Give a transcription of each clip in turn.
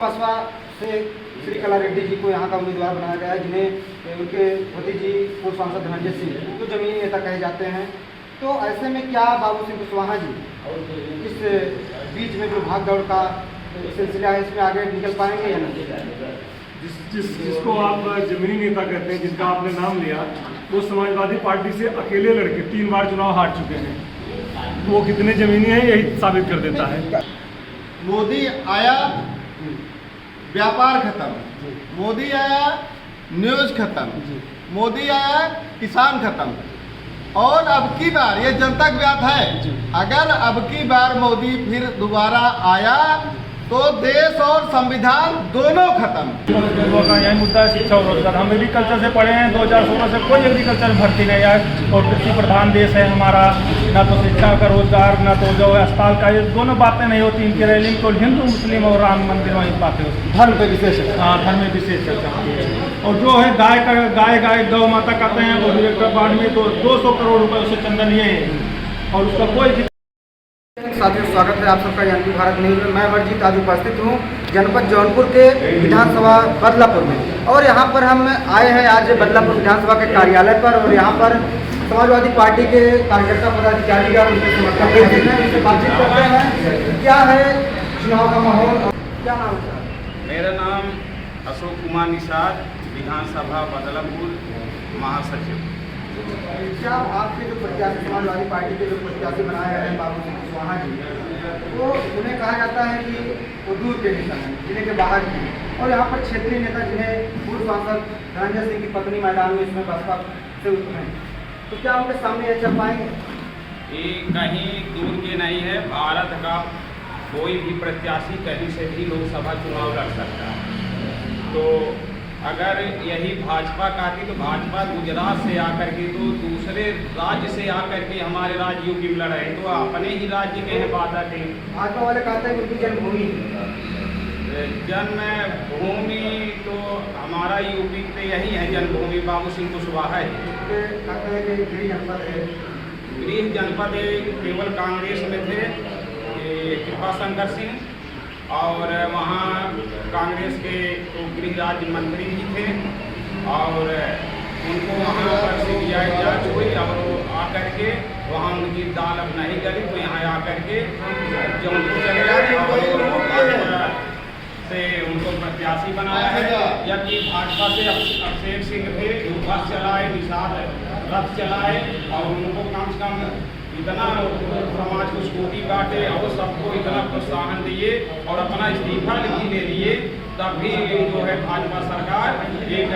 बसपा से श्री कला रेड्डी जी को यहाँ का उम्मीदवार बनाया गया है, जिन्हें उनके पति जी पूर्व सांसद धनंजय सिंह जो जमीनी नेता कहे जाते हैं। तो ऐसे में क्या बाबू सिंह कुशवाहा जी इस बीच में जो भाग दौड़ का सिलसिला है इसमें आगे निकल पाएंगे या नहीं? जिसको आप जमीनी नेता कहते हैं, जिनका आपने नाम लिया, वो समाजवादी पार्टी से अकेले लड़के 3 बार चुनाव हार चुके हैं। वो कितने जमीनी हैं यही साबित कर देता है। मोदी आया, व्यापार खत्म, मोदी आया, न्यूज खत्म, मोदी आया, किसान खत्म। और अब की बार ये जनता की बात है, अगर अब की बार मोदी फिर दोबारा आया तो देश और संविधान दोनों खत्म। लोगों का यही मुद्दा है, शिक्षा और रोजगार। हम एग्रीकल्चर से पढ़े हैं, 2016 से कोई एग्रीकल्चर भर्ती नहीं है और कृषि प्रधान देश है हमारा। ना तो शिक्षा का रोजगार, ना तो जो अस्पताल का, ये दोनों बातें नहीं होती इनकी रैली। तो हिंदू मुस्लिम और राम मंदिर वही बातें होती हैं। धर्म पे विशेष है। हाँ, धर्म में विशेष चर्चा होती है। और जो है गाय गौ माता कहते हैं, और एक बार में तो 200 करोड़ रुपए उससे चंदन लिए हैं और उसका कोई। साथियों, स्वागत है आप सबका यानी भारत न्यूज में। मैं अमरजीत आज उपस्थित हूँ जनपद जौनपुर के विधानसभा बदलापुर में, और यहाँ पर हम आए हैं आज बदलापुर विधानसभा के कार्यालय पर। और यहाँ पर समाजवादी पार्टी के कार्यकर्ता पदाधिकारी और उनके समर्थक हैं, उनसे बातचीत करते हैं क्या है चुनाव का माहौल। क्या नाम है सर? मेरा नाम अशोक कुमार निषाद, विधानसभा बदलापुर महासचिव। क्या आपके जो प्रत्याशी समाजवादी पार्टी के जो प्रत्याशी बनाए गए हैं बाबू सिंह कुशवाहा जी, वो उन्हें कहा जाता है कि वो दूर के नेता हैं, जिले के बाहर की, और यहाँ पर क्षेत्रीय नेता जिन्हें पूर्व सांसद धनंजय सिंह की पत्नी मैदान में इसमें बसपा से उतरे, तो क्या उनके सामने ये चल पाएंगे? ये कहीं दूर के नहीं है। भारत का कोई भी प्रत्याशी कहीं से भी लोकसभा चुनाव लड़ सकता है। तो अगर यही भाजपा का थी तो भाजपा गुजरात से आकर के, तो दूसरे राज्य से आकर के हमारे राज्य यूपी में लड़ रहे, तो अपने ही राज्य के हैं बाधा थे। भाजपा वाले कहते हैं कि उनकी जन्मभूमि तो हमारा यूपी पे यही है जन्मभूमि, बाबू सिंह कुशवाहा है। कहते हैं कि गृह जनपद है। गृह जनपद केवल कांग्रेस में थे कृपा शंकर सिंह, और वहाँ कांग्रेस के तो गृह राज्य मंत्री भी थे, और उनको वहाँ पर CBI जांच हुई और वो आकर के वहाँ उनकी दाल अब नहीं गली, तो यहाँ आकर के जौनपुर चले आए और से उनको प्रत्याशी बनाया है। जबकि भाजपा से अभिषेक सिंह थे, बस चलाए, निषाद रथ चलाए, और उनको कम से कम इतना समाज को स्कूटी बांटे और सबको इतना प्रोत्साहन दिए और अपना इस्तीफा भी दे दिए। तब भी जो है भाजपा सरकार एक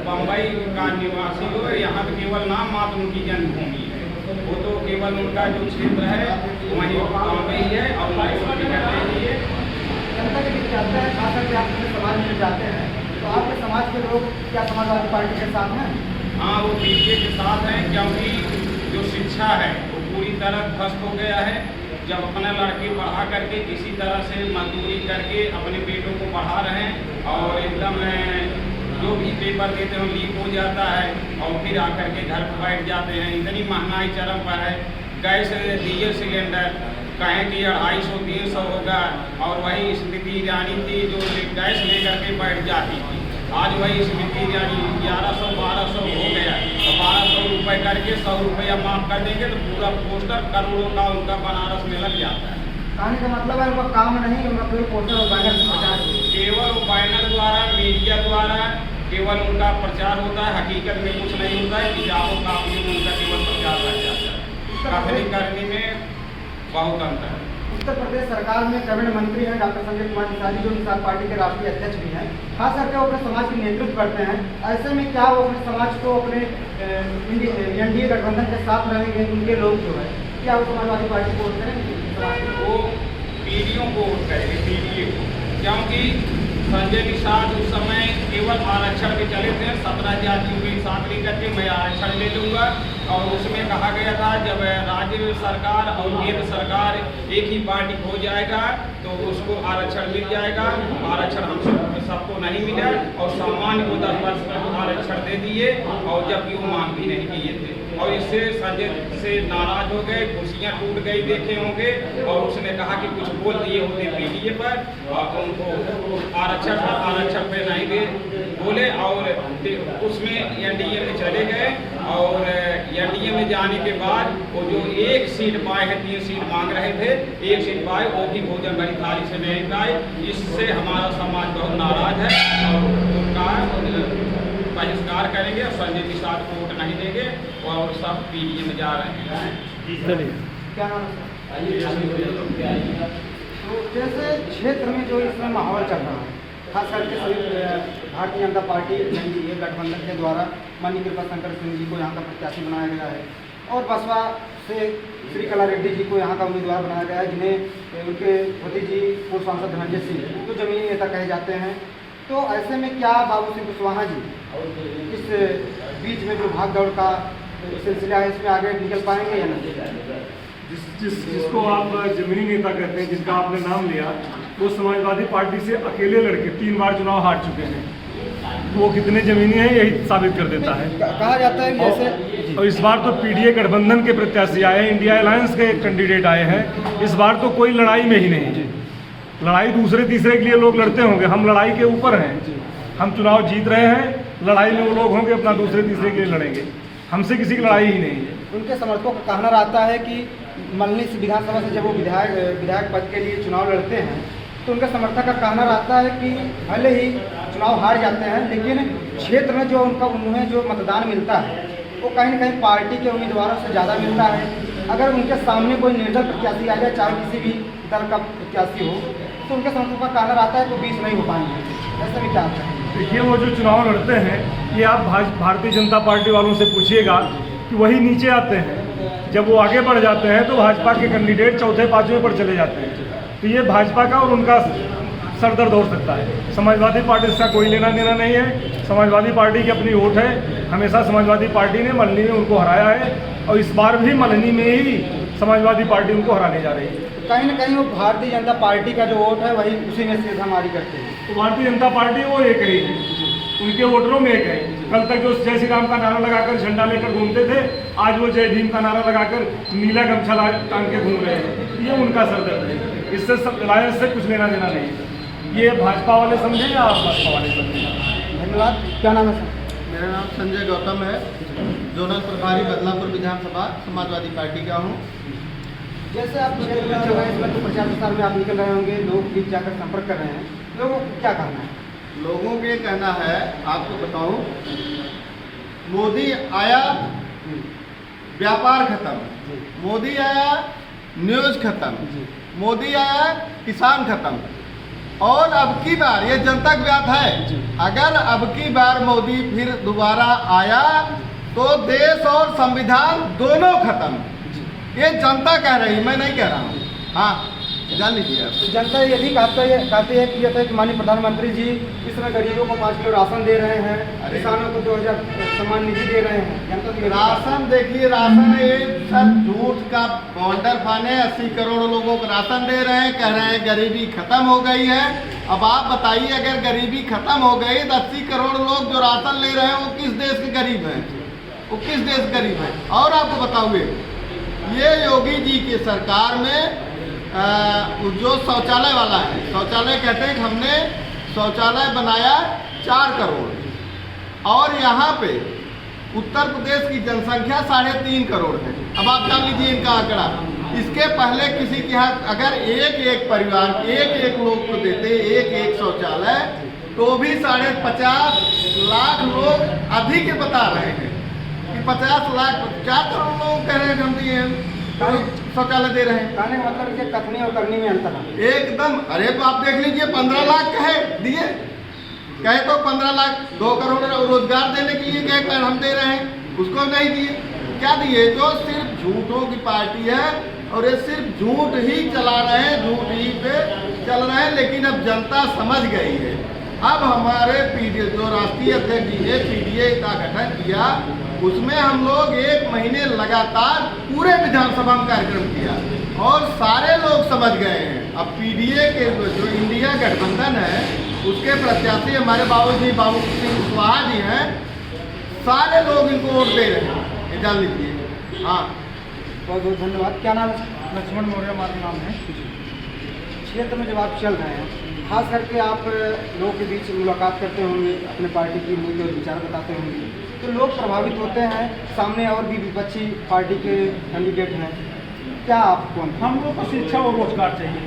बम्बई का निवासी हो, यहाँ तो केवल नाम मात्र उनकी जन्मभूमि है, वो तो केवल उनका जो क्षेत्र है वहीं बम्बई है और करते ही जनता के बीच जाते हैं, खास करके आप अपने समाज में जाते हैं, तो आपके समाज के लोग क्या समाजवादी पार्टी के साथ हैं? हाँ, वो पीछे के साथ हैं, क्योंकि जो शिक्षा है वो पूरी तरह ध्वस्त हो गया है। जब अपने लड़के पढ़ा करके किसी तरह से मजदूरी करके अपने बेटों को पढ़ा रहे हैं, और एकदम जो भी पेपर देते हैं लीक हो जाता है, और फिर आकर के घर पर बैठ जाते हैं। इतनी महंगाई चरम पर है। गैस डीजल सिलेंडर कहें कि 250-300 होगा, और वही स्मृति ईरानी थी जो गैस लेकर के बैठ जाती थी। आज वही स्मृति ईरानी 1100-1200 हो गया, और 1200 रुपये करके 100 रुपया माफ कर देंगे तो पूरा पोस्टर करोड़ों का उनका बनारस में लग जाता है। कहने का मतलब है उनका काम नहीं, उनका कोई पोस्टर और बैनर प्रचार, केवल बैनर द्वारा, मीडिया द्वारा केवल उनका प्रचार होता है। हकीकत में कुछ नहीं होता है। किताबों कापियों में उनका केवल प्रचार रह जाता है। कथनी करने में बहुत अंतर है। उत्तर प्रदेश सरकार में कैबिनेट मंत्री हैं डॉक्टर संजय कुमार निषाद, जो निषाद पार्टी के राष्ट्रीय अध्यक्ष भी हैं, खास करके वो अपने समाज के नेतृत्व करते हैं। ऐसे में क्या वो अपने समाज को अपने NDA गठबंधन के साथ रहेंगे? उनके लोग जो है क्या वो समाजवादी पार्टी को वोट करेंगे? वो पीढ़ियों को वोट करेंगे, पीढ़ियों को, क्योंकि संजय निषाद उस समय केवल आरक्षण में चले थे। 17 जातियों के साथ लेकर के मैं आरक्षण ले लूँगा, और उसमें कहा गया था जब राज्य सरकार और केंद्र सरकार एक ही पार्टी हो जाएगा तो उसको आरक्षण मिल जाएगा। आरक्षण हम सबको नहीं मिला, और सामान्य को 10 वर्ष का आरक्षण दे दिए, और जबकि वो मांग भी नहीं किए थे। और इससे संजय से नाराज हो गए, कुर्सियां टूट गई देखे होंगे, और उसने कहा कि कुछ बोल दिए होते पीडीए पर और उनको आरक्षण पे नहीं दे बोले, और उसमें एनडीए में चले गए। और एनडीए में जाने के बाद वो जो एक सीट पाए हैं, 3 सीट मांग रहे थे, एक सीट पाए, वो भी भोजन बड़ी थाली से नहीं पाए। इससे हमारा समाज बहुत नाराज है और उनका बहिष्कार करेंगे और संजय प्रसाद को वोट नहीं देंगे और सब पीडीए में जा रहे हैं। चलिए क्या नाम है? तो जैसे क्षेत्र में जो इसमें माहौल चल रहा है, खास करके सभी भारतीय जनता पार्टी एनडीए गठबंधन के द्वारा माननीय कृपाशंकर सिंह जी को यहाँ का प्रत्याशी बनाया गया है, और बसपा से श्री कला रेड्डी जी को यहाँ का उम्मीदवार बनाया गया है, जिन्हें उनके भतीजी पूर्व सांसद धनंजय सिंह जो जमीनी नेता कहे जाते हैं। तो ऐसे में क्या बाबू सिंह कुशवाहा जी इस बीच में जो भाग दौड़ का सिलसिला है, इसमें आगे निकल पाएंगे या नहीं? जिसको आप जमीनी नेता कहते हैं, जिनका आपने नाम लिया, वो समाजवादी पार्टी से अकेले लड़के 3 बार चुनाव हार चुके हैं। वो कितने जमीनी हैं यही साबित कर देता है। कहा जाता है कि जैसे और इस बार तो पीडीए गठबंधन के प्रत्याशी आए हैं, इंडिया अलायंस के कैंडिडेट आए हैं। इस बार तो कोई लड़ाई में ही नहीं, लड़ाई दूसरे तीसरे के लिए लोग लड़ते होंगे, हम लड़ाई के ऊपर हैं। हम चुनाव जीत रहे हैं, लड़ाई में वो लोग होंगे अपना दूसरे तीसरे के लिए लड़ेंगे, हमसे किसी की लड़ाई ही नहीं है। उनके समर्थकों का कहना रहता है कि मल्हनी विधानसभा से जब वो विधायक पद के लिए चुनाव लड़ते हैं, तो उनके समर्थक का कहना रहता है कि भले ही चुनाव हार जाते हैं, लेकिन क्षेत्र में जो उन्हें जो मतदान मिलता है वो कहीं न कहीं पार्टी के उम्मीदवारों से ज़्यादा मिलता है। अगर उनके सामने कोई निर्दल प्रत्याशी आ जाए, चाहे किसी भी दल का प्रत्याशी हो, तो उनके समर्थकों का कहना रहता है तो 20 नहीं हो पाएंगे। ऐसे में क्या आता है? देखिए, वो जो चुनाव लड़ते हैं, ये आप भारतीय जनता पार्टी वालों से पूछिएगा कि वही नीचे आते हैं। जब वो आगे बढ़ जाते हैं तो भाजपा के कैंडिडेट चौथे पाँचवें पर चले जाते हैं। तो ये भाजपा का और उनका सरदर्द हो सकता है। समाजवादी पार्टी से कोई लेना देना नहीं है। समाजवादी पार्टी की अपनी वोट है। हमेशा समाजवादी पार्टी ने मल्हनी में उनको हराया है, और इस बार भी मल्हनी में ही समाजवादी पार्टी उनको हराने जा रही है। कहीं न कहीं वो भारतीय जनता पार्टी का जो वोट है वही उसी में से हमारी करते हैं। तो भारतीय जनता पार्टी वो एक है, उनके वोटरों में एक है। कल तक जो जय श्री राम का नारा लगाकर झंडा लेकर घूमते थे, आज वो जय भीम का नारा लगाकर नीला गमछा टांग के घूम रहे हैं। ये उनका सरदर्द है। इससे अलायंस से कुछ लेना देना नहीं। ये भाजपा वाले समझे या आप भाजपा वाले समझे? धन्यवाद। क्या नाम है सर? मेरा नाम संजय गौतम है, जोनल प्रभारी बदलापुर विधानसभा समाजवादी पार्टी का हूँ। जैसे आप इसमें तो प्रचार प्रसार में आप निकल रहे होंगे, लोग बीच जाकर संपर्क कर रहे हैं, लोगों को क्या कहना है? लोगों के कहना है, आपको बताऊं, मोदी आया व्यापार खत्म, मोदी आया न्यूज खत्म, मोदी आया किसान खत्म, और अब की बार ये जनता की बात है, अगर अब की बार मोदी फिर दोबारा आया तो देश और संविधान दोनों खत्म। ये जनता कह रही, मैं नहीं कह रहा हूँ। हाँ, जान लीजिए। तो जनता ये भी कहते हैं कि माननीय प्रधानमंत्री जी इस समय गरीबों को 5 किलो राशन दे रहे हैं, किसानों को 2000 सम्मान निधि दे रहे हैं। जनता की राशन देखिए, राशन ये सब झूठ का बॉन्डर फाने 80 करोड़ लोगों को राशन दे रहे हैं, कह रहे हैं गरीबी खत्म हो गई है। अब आप बताइए, अगर गरीबी खत्म हो गई तो 80 करोड़ लोग जो राशन ले रहे हैं वो किस देश के गरीब हैं? वो किस देश के गरीब हैं? और आपको बताऊंगे, ये योगी जी की सरकार में जो शौचालय वाला है, शौचालय कहते हैं कि हमने शौचालय बनाया 4 करोड़, और यहाँ पे उत्तर प्रदेश की जनसंख्या 3.5 करोड़ है। अब आप जान लीजिए इनका आंकड़ा। इसके पहले किसी के यहाँ अगर एक परिवार एक लोग को देते एक शौचालय, तो भी 50 लाख लोग अधिक बता रहे हैं कि 50 लाख 4 करोड़ लोग कह रहे हैं हम दिए शौचालय दे रहे हैं। कहने का मतलब कि कथनी और करनी में अंतर है एकदम। अरे तो आप देख लीजिए, 15 लाख कहे दिए, कहे तो 15 लाख 2 करोड़ रोजगार देने के लिए कहे हम दे रहे हैं, उसको नहीं दिए। क्या दिए? जो सिर्फ झूठों की पार्टी है, और ये सिर्फ झूठ ही चला रहे हैं, झूठ ही पे चल रहे हैं। लेकिन अब जनता समझ गई है। अब हमारे पीडीए जो राष्ट्रीय अध्यक्ष जी ने पीडीए का गठन किया, उसमें हम लोग 1 महीने लगातार पूरे विधानसभा में कार्यक्रम किया, और सारे लोग समझ गए हैं। अब पीडीए के जो इंडिया गठबंधन है, उसके प्रत्याशी हमारे बाबू सिंह कुशवाहा जी हैं। सारे लोग इनको वोट दे रहे हैं। ये जान लीजिए। हाँ, बहुत बहुत धन्यवाद। क्या नाम है? लक्ष्मण मौर्य हमारा नाम है। क्षेत्र में जब आप चल रहे हैं, खास करके आप लोगों के बीच मुलाकात करते होंगे, अपने पार्टी की नीति और विचार बताते होंगे, तो लोग प्रभावित होते हैं। सामने और भी विपक्षी पार्टी के कैंडिडेट हैं, क्या आप कौन? हम लोग को शिक्षा और रोजगार चाहिए।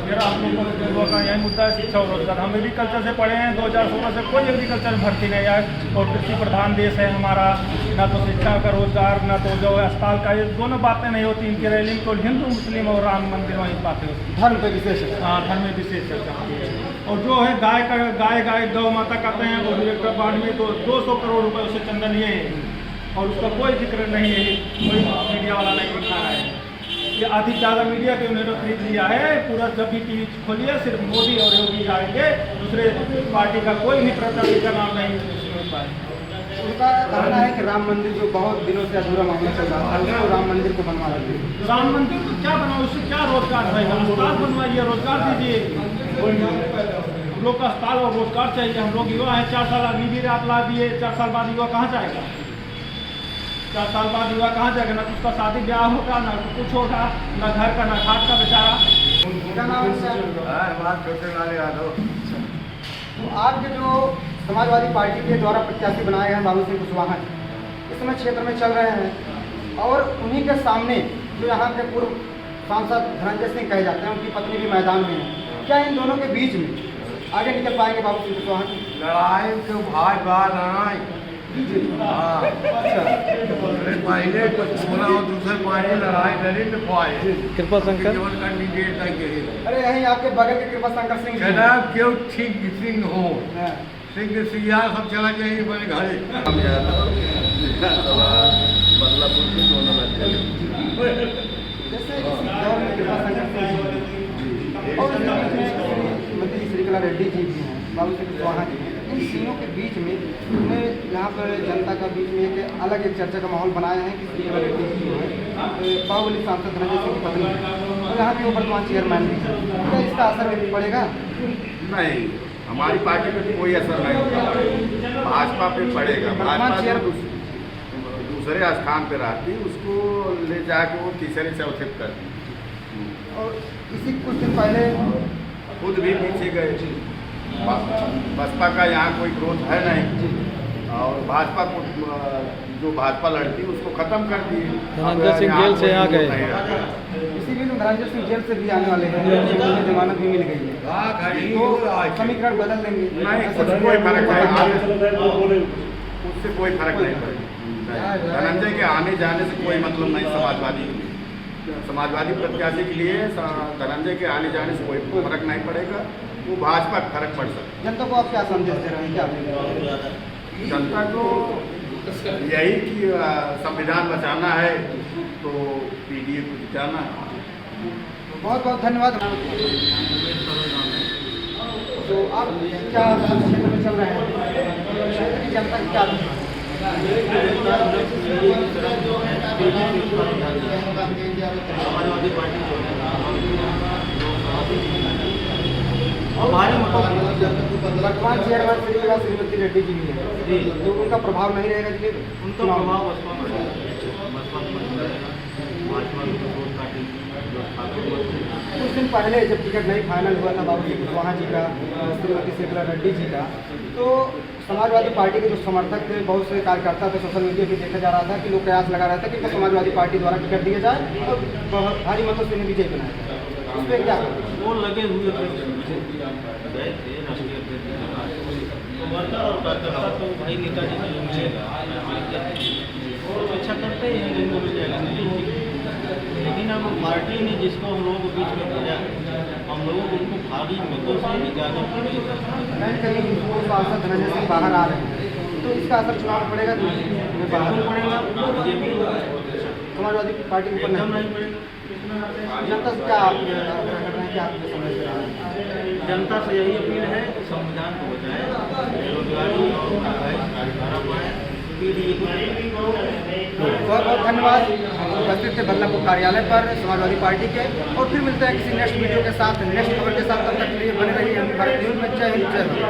मेरा हम लोगों का यही मुद्दा है, शिक्षा और रोजगार। हम एग्रीकल्चर से पढ़े हैं, 2016 से कोई एग्रीकल्चर में भर्ती नहीं आया और कृषि प्रधान देश है हमारा। ना तो शिक्षा का रोजगार, ना तो जो अस्पताल का, ये दोनों बातें नहीं होती इनकी रैली। तो हिंदू मुस्लिम और राम मंदिर वही बातें होती हैं। धर्म पे विशेष है। हाँ, धर्म में विशेष चर्चा होती है। और जो है गाय गौ माता कहते हैं, और एक बार में तो 200 करोड़ रुपए उसे चंदा लिए हैं और उसका कोई जिक्र नहीं है, कोई मीडिया वाला नहीं दिखा रहा है। ये अधिक ज़्यादा मीडिया के उन्होंने खरीद लिया है। पूरा जब भी टीवी खोलिए सिर्फ मोदी और योगी आएंगे, दूसरे पार्टी का कोई भी प्रत्याशी का नाम नहीं सुन पाए। उनका कहना है कि राम मंदिर जो बहुत दिनों से अधूरा मामला चल रहा था, उसको राम मंदिर को बनवा रहे हैं। राम मंदिर को क्या बनाओ, उससे क्या रोजगार रहेगा? अस्पताल बनवाइए, रोजगार दीजिए। हम लोग का अस्पताल और रोजगार चाहिए। हम लोग युवा हैं, 4 साल अग्निवीर आप ला दिए, 4 साल बाद युवा कहाँ जाएगा? 4 साल बाद युवा कहाँ जाएगा? ना उसका शादी ब्याह होगा, ना कुछ होगा, ना घर का, ना खाद का बेचारा। क्या नाम है सर? तो आपके जो समाजवादी पार्टी के द्वारा प्रत्याशी बनाए गए हैं बाबू सिंह कुशवाहा, इस समय क्षेत्र में चल रहे हैं और उन्हीं के सामने जो यहाँ के पूर्व सांसद धनंजय सिंह कहे जाते हैं, उनकी पत्नी भी मैदान में है। क्या इन दोनों के बीच में आगे निकल पाएंगे बाबू सिंह कुशवाहा? लड़ाई तो भाई बात आए। हाँ, पहले कुछ बोला और दूसरे पार्टी लड़ाई नहीं तो पाए। कृपा शंकर केवल कैंडिडेट नहीं गए। अरे यहीं आपके बगल के कृपा शंकर सिंह जी हैं। कहना क्यों ठीक सिंह हो, हाँ। सिंह सिया सब चला जाएंगे बड़े घरे। जैसे इस दौर में कृपा शंकर सिंह जी और मंत्री श्रीकला रेड्डी जी भी हैं, बाबू सिंह कुशवाहा जी हैं। इन तीनों के बीच में उन्होंने यहाँ पर जनता का बीच में एक अलग एक चर्चा का माहौल बनाया है कि श्रीकला रेड्डी जी जो है बाहुबली सांसद धनंजय सिंह की पत्नी है और यहाँ के वो वर्तमान चेयरमैन भी हैं। क्या इसका असर भी पड़ेगा? नहीं, हमारी पार्टी पे कोई असर नहीं होगा, भाजपा पे पड़ेगा। भाजपा जो दूसरे स्थान पे रहती, उसको ले जाके वो तीसरे चौथे कर दी और इसी कुछ दिन पहले खुद भी पीछे गए। बसपा का यहाँ कोई ग्रोथ है नहीं और भाजपा को जो भाजपा लड़ती उसको खत्म कर दिए। धनंजय सिंह जेल से आ गए। इसी बीच में धनंजय सिंह जेल से भी आने वाले हैं, उन्हें जमानत भी मिल गई है, तो समीकरण बदल देंगे? नहीं, उससे कोई फर्क नहीं, उससे कोई फर्क नहीं पड़ेगा। धनंजय के आने जाने से कोई मतलब नहीं। समाजवादी प्रत्याशी के लिए धनंजय के आने जाने से कोई फर्क नहीं पड़ेगा, वो भाजपा का फर्क पड़ सकता है। जनता को आप क्या संदेश दे रहे हैं? क्या जनता को यही कि संविधान बचाना है तो पीडीए को जिताना है। बहुत बहुत धन्यवाद। तो आप क्या क्षेत्र में चल रहे हैं, क्षेत्र की जनता की क्या समाजवादी पार्टी हमारे वर्तमान चेयरमैन श्रीमती रेड्डी जी भी हैं, तो उनका प्रभाव नहीं रहेगा जी? उनका प्रभाव बसपा पर कुछ दिन पहले जब टिकट नहीं फाइनल हुआ था बाबू सिंह कुशवाहा जी का, श्रीमती श्रीकला रेड्डी जी का, तो समाजवादी पार्टी के जो समर्थक थे, बहुत से कार्यकर्ता थे, सोशल मीडिया पर देखा जा रहा था कि लोग प्रयास लगा रहे थे कि समाजवादी पार्टी द्वारा टिकट दिया जाए और बहुत भारी मतों से उन्हें विजयी बनाया जाए। उस पर क्या करें? वो लगे हुए थे, गए थे राष्ट्रीय अध्यक्ष वर्कर और कार्यकर्ता तो भाई नेताजी को मिलेगा और अच्छा करते ही हैं, जिनको मिल जाएगा। लेकिन अब पार्टी ने जिसको हम लोगों को बीच में भेजा, हम लोगों को उनको भारी मतों से ही ज़्यादा कहीं वो सांसद धनंजय सिंह बाहर आ रहे हैं, तो इसका असर चुनाव पड़ेगा? बाहर पड़ेगा, बीजेपी समाजवादी पार्टी के ऊपर नहीं पड़ेगा। जनता से क्या आप कर रहे हैं, क्या आप समझ रहे हैं? जनता से यही अपील है कि संविधान को बचाएं, बेरोजगारी और महंगाई कार्यकारा पाएँ, पीडीए को। बहुत बहुत धन्यवाद। उपस्थित थे बदलापुर कार्यालय पर समाजवादी पार्टी के, और फिर मिलते हैं किसी नेक्स्ट वीडियो के साथ, नेक्स्ट खबर के साथ। तब तक के लिए बने रहिए भारत न्यूज़ में। जय हिंद, जय भारत।